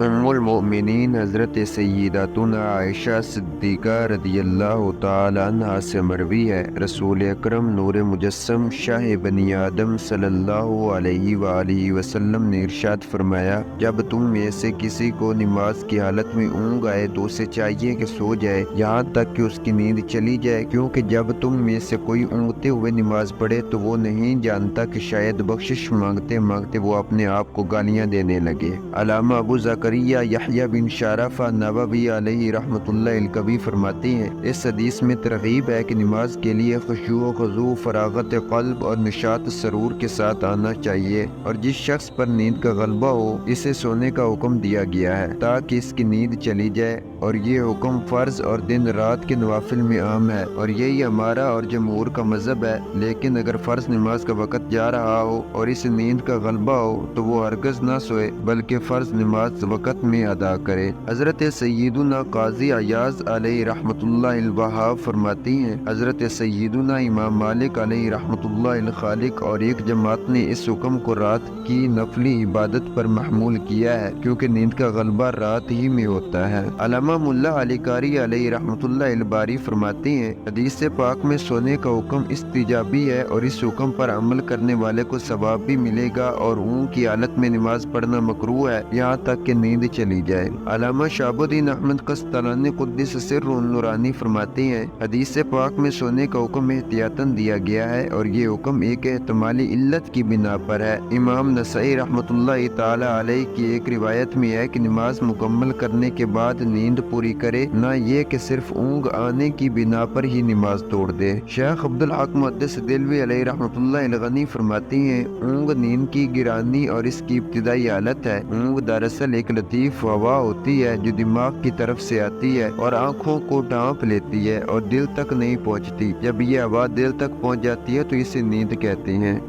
ام المؤمنین حضرت سیداتنا عائشہ صدیقہ رضی اللہ تعالی عنہا سے مروی ہے، رسول اکرم نور مجسم شاہ بنی آدم صلی اللہ علیہ وآلہ وسلم نے ارشاد فرمایا، جب تم میں سے کسی کو نماز کی حالت میں اونگ آئے تو اسے چاہیے کہ سو جائے یہاں تک کہ اس کی نیند چلی جائے، کیونکہ جب تم میں سے کوئی اونگتے ہوئے نماز پڑھے تو وہ نہیں جانتا کہ شاید بخشش مانگتے مانگتے وہ اپنے آپ کو گالیاں دینے لگے۔ علامہ ابو زکریا یحییٰ بن شرف نووی علیہ رحمۃ اللہ الکبی فرماتے ہیں، اس حدیث میں ترغیب ہے کہ نماز کے لیے خشوع و خضوع، فراغت قلب اور نشاط سرور کے ساتھ آنا چاہیے، اور جس شخص پر نیند کا غلبہ ہو اسے سونے کا حکم دیا گیا ہے تاکہ اس کی نیند چلی جائے، اور یہ حکم فرض اور دن رات کے نوافل میں عام ہے، اور یہی ہمارا اور جمہور کا مذہب ہے۔ لیکن اگر فرض نماز کا وقت جا رہا ہو اور اسے نیند کا غلبہ ہو تو وہ ہرگز نہ سوئے بلکہ فرض نماز وقت میں ادا کرے۔ حضرت سیدنا قاضی عیاض علیہ رحمۃ اللہ الوہاب فرماتی ہیں، حضرت سیدنا امام مالک علیہ رحمۃ اللہ الخالق اور ایک جماعت نے اس حکم کو رات کی نفلی عبادت پر محمول کیا ہے، کیونکہ نیند کا غلبہ رات ہی میں ہوتا ہے۔ علامہ ملا علی قاری علیہ رحمۃ اللہ الباری فرماتے ہیں، حدیث پاک میں سونے کا حکم استجابی ہے اور اس حکم پر عمل کرنے والے کو ثواب بھی ملے گا، اور اونگ کی حالت میں نماز پڑھنا مکروہ ہے یہاں تک کہ نیند چلی جائے۔ علامہ شہاب الدین احمد قسطلانی قدس سرہ النورانی فرماتے ہیں، حدیث پاک میں سونے کا حکم احتیاطاً دیا گیا ہے اور یہ حکم ایک احتمالی علت کی بنا پر ہے۔ امام نسائی رحمۃ اللہ تعالی علیہ کی ایک روایت میں ہے کہ نماز مکمل کرنے کے بعد نیند پوری کرے، نہ یہ کہ صرف اونگ آنے کی بنا پر ہی نماز توڑ دے۔ شیخ عبدالحق محدث دہلوی علیہ رحمۃ اللہ الغنی فرماتے ہیں، اونگ نیند کی گرانی اور اس کی ابتدائی حالت ہے۔ اونگ دراصل ایک لطیف ہوا ہوتی ہے جو دماغ کی طرف سے آتی ہے اور آنکھوں کو ڈھانپ لیتی ہے اور دل تک نہیں پہنچتی۔ جب یہ ہوا دل تک پہنچ جاتی ہے تو اسے نیند کہتے ہیں۔